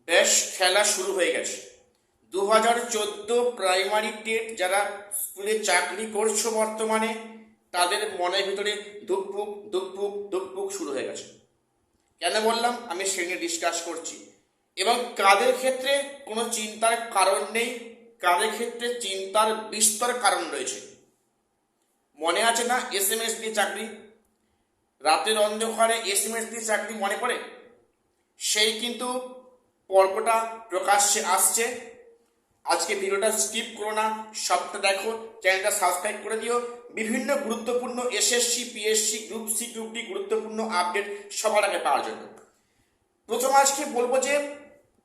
বেশ খেলা শুরু হয়ে গেছে। 2014 প্রাইমারি টেট যারা স্কুলে চাকরি করছো বর্তমানে, তাদের মনের ভিতরে ধুকপুক ধুকপুক ধুকপুক শুরু হয়ে গেছে। কেন বললাম? আমি সে নিয়ে ডিসকাস করছি। এবং কাদের ক্ষেত্রে কোনো চিন্তার কারণ নেই, কাদের ক্ষেত্রে চিন্তার বিস্তর কারণ রয়েছে। মনে আছে না এসএমএস দিয়ে চাকরি? রাতের অন্ধকারে এসএমএস দিয়ে চাকরি মনে পড়ে? সেই কিন্তু পর্বটা প্রকাশ্যে আসছে। আজকে ভিডিওটা স্কিপ করো না, সবটা দেখো, চ্যানেলটা সাবস্ক্রাইব করে দিও। বিভিন্ন গুরুত্বপূর্ণ SSC, PSC, group C, group D গুরুত্বপূর্ণ আপডেট সবার আগে পাওয়ার জন্য। প্রথম আজকে বলবো যে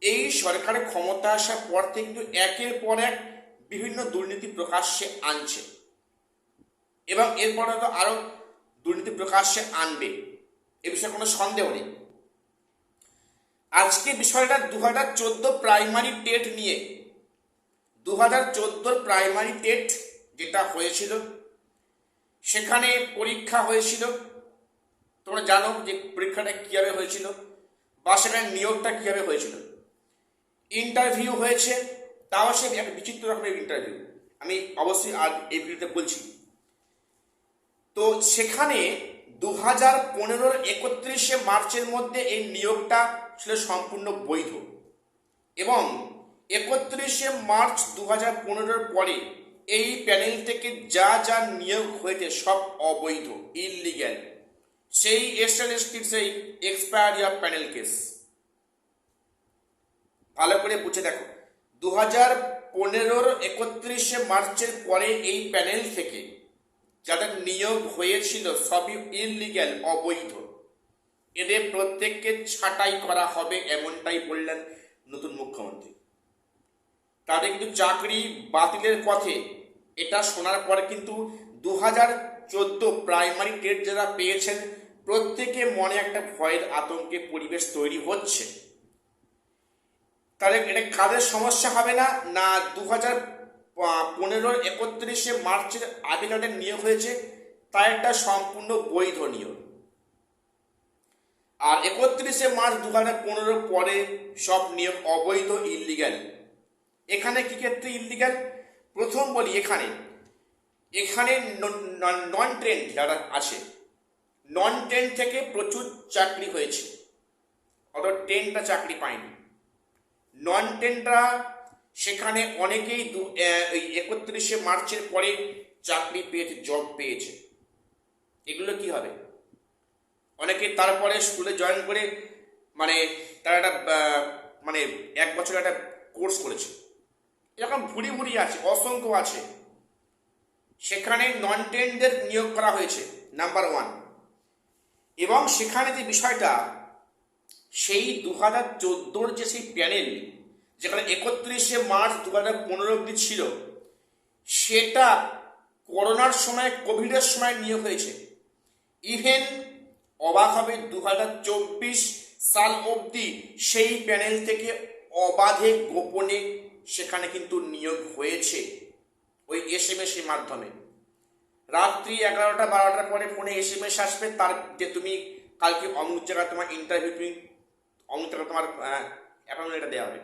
এই সরকারের ক্ষমতা আসার পর থেকে কিন্তু একের পর এক বিভিন্ন দুর্নীতি প্রকাশ্যে আনছে এবং এরপরে তো আরো দুর্নীতি প্রকাশ্যে আনবে, এ বিষয়ে কোনো সন্দেহ নেই। আজকে বিষয়টা 2014 প্রাইমারি টেট নিয়ে। 2014 প্রাইমারি টেট যেটা হয়েছিল, সেখানে পরীক্ষা হয়েছিল। তোমরা জানো যে পরীক্ষাটা কীভাবে হয়েছিল বা সেখানে নিয়োগটা কীভাবে হয়েছিল। ইন্টারভিউ হয়েছে, তাও সে একটা বিচিত্র রকমের ইন্টারভিউ, আমি অবশ্যই আজ এই ভিডিওতে বলছি। তো সেখানে 2015 31শে মার্চের মধ্যে এই নিয়োগটা ছিল সম্পূর্ণ বৈধ এবং 31শে মার্চ 2015 পরে এই প্যানেল থেকে যা যা নিয়োগ হয়েছে সব অবৈধ, ইললিগ্যাল। সেই এসএলএসটির সেই এক্সপায়ারি অফ প্যানেল কেস ভালো করে বুঝে দেখো। 2015 31শে মার্চের পরে এই প্যানেল থেকে যাদের নিয়োগ হয়েছিল সবই ইললিগ্যাল, অবৈধ। এদের প্রত্যেককে ছাঁটাই করা হবে, এমনটাই বললেন নতুন মুখ্যমন্ত্রী। তাদের কিন্তু চাকরি বাতিলের পথে। এটা শোনার পরে কিন্তু 2014 প্রাইমারি টেট যারা পেয়েছেন প্রত্যেকে মনে একটা ভয়ের আতঙ্কের পরিবেশ তৈরি হচ্ছে। তাহলে এটা কাদের সমস্যা হবে না? না, 2015 31শে মার্চের আগে যাদের নিয়োগ হয়েছে তা একটা সম্পূর্ণ বৈধ নিয়োগ। আর 31শে মার্চ 2015 পরে সব নিয়োগ অবৈধ, ইললিগ্যাল। এখানে কি ক্ষেত্রে ইললিগ্যাল? প্রথম বলি, এখানে নন ট্রেন্ড যারা আছে, নন ট্রেন্ড থেকে প্রচুর চাকরি হয়েছে, অর্থাৎ ট্রেন্ডটা চাকরি পায়নি। নন ট্রেন্ডরা সেখানে অনেকেই 31শে মার্চের পরে চাকরি পেয়েছে, জব পেয়েছে। এগুলো কি হবে? অনেকে তারপরে স্কুলে জয়েন করে মানে তারা একটা মানে 1 বছর একটা কোর্স করেছে, এরকম ভুরি ভুরি আছে, অসংখ্য আছে। সেখানে নন ট্রেন্ডদের নিয়োগ করা হয়েছে, নাম্বার 1। এবং সেখানে যে বিষয়টা, সেই 2014 যে সেই প্যানেল যেখানে 31শে মার্চ 2015 অবধি ছিল, সেটা করোনার সময়, কোভিডের সময় নিয়োগ হয়েছে। ইভেন অবাক হবে, 2024 সাল অবধি সেই প্যানেল থেকে অবাধে গোপনে সেখানে কিন্তু নিয়োগ হয়েছে ওই এসএমএস এর মাধ্যমে। রাত্রি 11টা 12টার পরে ফোনে এসএমএস আসবে তার যে তুমি কালকে অমুক জায়গায় তোমার ইন্টারভিউ, তুমি অমুক জায়গায় তোমার অ্যাপয়েন্টমেন্টটা দেওয়া হবে,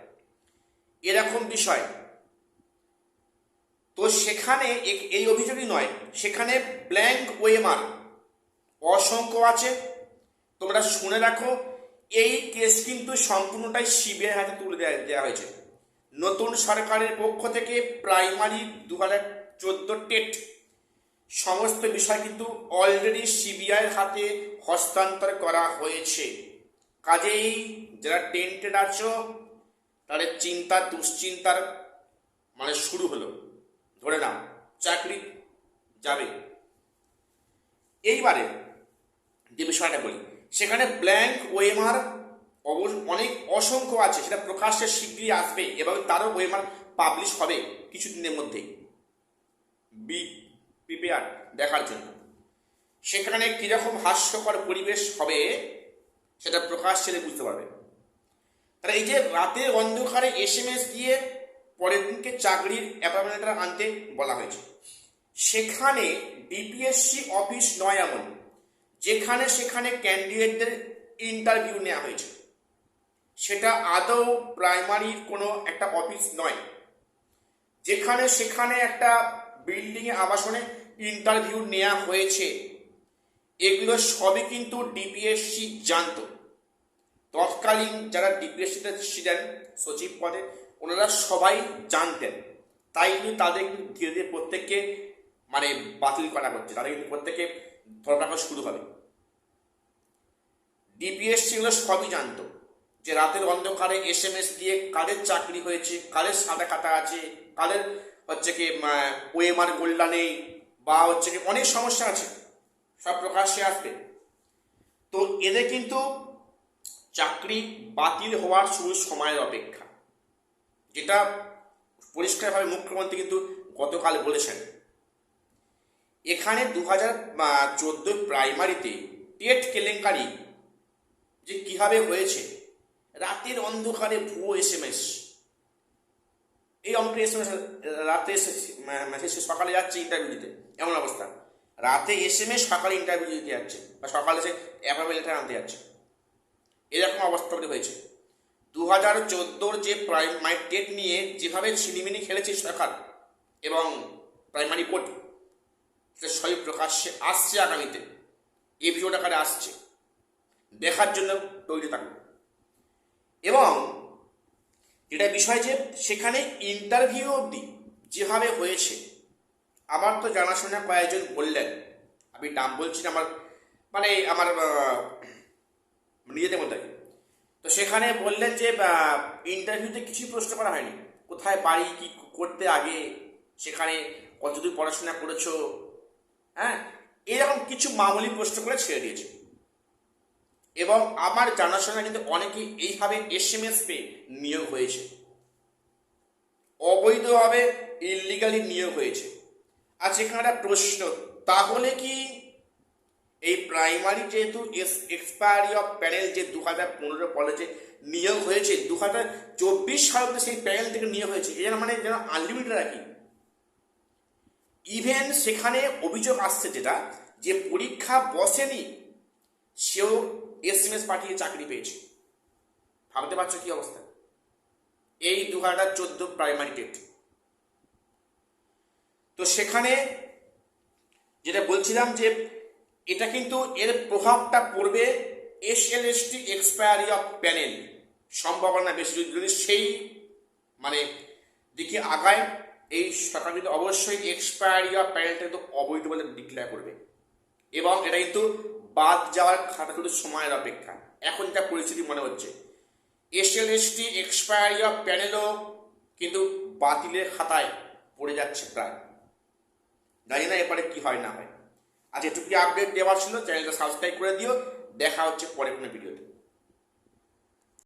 এরকম বিষয়। তো সেখানে এই অভিযোগই নয়, সেখানে ব্ল্যাঙ্ক ওএমআর অসংখ্য আছে। তোমরা শুনে রাখো, এই কেস কিন্তু সম্পূর্ণটাই সিবিআই হাতে তুলে দেওয়া হয়েছে। নতুন সরকারের পক্ষ থেকে প্রাইমারি 2014 টেট সমস্ত বিষয় কিন্তু অলরেডি সিবিআইয়ের হাতে হস্তান্তর করা হয়েছে। কাজেই যারা টেন্টেড আছো তাদের চিন্তা দুশ্চিন্তার মানে শুরু হলো, ধরে নাও চাকরি যাবে। এইবারে যে বিষয়টা বলি, সেখানে ব্ল্যাঙ্ক ওএমআর অনেক অসংখ্য আছে, সেটা প্রকাশ্যে শীঘ্রই আসবে এবং তারও ওএমআর পাবলিশ হবে কিছুদিনের মধ্যেই। বি প্রিপেয়ার দেখার জন্য। সেখানে কীরকম হাস্যকর পরিবেশ হবে সেটা প্রকাশ্যে বুঝতে পারবে। তাহলে এই যে রাতে অন্ধকারে এসএমএস দিয়ে পরের দিনকে চাকরির অ্যাপয়েন্টমেন্ট আনতে বলা হয়েছে, সেখানে ডিপিএসসি অফিস নয় এমন, যেখানে সেখানে ক্যান্ডিডেটদের ইন্টারভিউ নেওয়া হয়েছে। সেটা আদৌ প্রাইমারির কোনো একটা অফিস নয়, যেখানে সেখানে একটা বিল্ডিংয়ে আবাসনে ইন্টারভিউ নেওয়া হয়েছে। এগুলো সবই কিন্তু ডিপিএসসি জানতো। তৎকালীন যারা ডিপিএসসিতে ছিলেন সচিব পদে, ওনারা সবাই জানতেন। তাই কিন্তু তাদের কিন্তু ধীরে ধীরে প্রত্যেককে মানে বাতিল করা হচ্ছে, তাদের কিন্তু প্রত্যেকে ধরা শুরু হবে। ডিপিএসসি এগুলো সবই জানতো যে রাতের অন্ধকারে এসএমএস দিয়ে কাদের চাকরি হয়েছে, কাদের সাদা খাতা আছে, কাদের হচ্ছে কি ওএমআর গোল্ডা নেই, বা হচ্ছে কি অনেক সমস্যা আছে, সব প্রকাশ্যে আসবে। তো এদের কিন্তু চাকরি বাতিল হওয়ার শুধু সময়ের অপেক্ষা, যেটা পরিষ্কারভাবে মুখ্যমন্ত্রী কিন্তু গতকাল বলেছেন। এখানে 2014 প্রাইমারিতে টেট কেলেঙ্কারি যে কিভাবে হয়েছে, রাতের অন্ধকারে ভুয়ো এসএমএস, এই অঙ্কের এসএমএস রাতে মেসেজ সকালে যাচ্ছে ইন্টারভিউ দিতে, এমন অবস্থা। রাতে এসএমএস, সকালে ইন্টারভিউ দিতে যাচ্ছে, বা সকালে সে অ্যাপয়েন্টমেন্ট লেটার আনতে যাচ্ছে, এরকম অবস্থা হয়েছে। 2014 যে প্রাইমারি টেট নিয়ে যেভাবে ছিনিমিনি খেলেছে সরকার এবং প্রাইমারি বোর্ড, সেটা সবই প্রকাশ্যে আসছে আগামীতে, এপিসোড আকারে আসছে, দেখার জন্য তৈরি থাকবে। এবং যেটা বিষয় যে সেখানে ইন্টারভিউ অবধি যেভাবে হয়েছে, আমার তো জানাশোনা কয়েকজন বললেন, আমি নাম বলছি না, আমার নিজেদের মধ্যে। তো সেখানে বললেন যে ইন্টারভিউতে কিছুই প্রশ্ন করা হয়নি, কোথায় বাড়ি, কি করতে আগে, সেখানে কতদূর পড়াশোনা করেছো, হ্যাঁ, এরকম কিছু মামুলি প্রশ্ন করে ছেড়ে দিয়েছে। এবং আমার জানাশোনা কিন্তু অনেকেই এইভাবে এসএমএস পেয়ে নিয়োগ হয়েছে, অবৈধভাবে ইলিগালি নিয়োগ হয়েছে। আর সেখানে একটা প্রশ্ন, তাহলে কি এই প্রাইমারি যেহেতু এক্সপায়ারি অফ প্যানেল যে 2015 কলেজে নিয়োগ হয়েছে, 2024 সালে সেই প্যানেল থেকে নিয়োগ হয়েছে, এ যেন যেন আনলিমিটেড রাখি। ইভেন সেখানে অভিযোগ আসছে যেটা, যে পরীক্ষা বসেনি সেও এসএমএস পাঠিয়ে চাকরি পেয়েছে। ভাবতে পারছো কি অবস্থা? এই 2014 প্রাইমারি টেট। তো সেখানে যেটা বলছিলাম যে এটা কিন্তু এর প্রভাবটা পড়বে এসএলএসটি এক্সপায়ারি অফ প্যানেল, সম্ভাবনা বেশি। যদি সেই দিকে আগায়, এই সরকার কিন্তু অবশ্যই এক্সপায়ারি অফ প্যানেলটা কিন্তু অবৈধ বলে ডিক্লেয়ার করবে, এবং এটা কিন্তু বাদ যাওয়ার খাতা শুধু সময়ের অপেক্ষা। এখন যা পরিস্থিতি মনে হচ্ছে, এসএলএসটি এক্সপায়ারি অফ প্যানেলও কিন্তু বাতিলের খাতায় পড়ে যাচ্ছে প্রায়। জানি না এরপরে কি হয় না হয়। আজ এটুকু আপডেট দেওয়ার ছিল, চ্যানেলটা সাবস্ক্রাইব করে দিও। দেখা হচ্ছে পরে কোনো ভিডিওতে।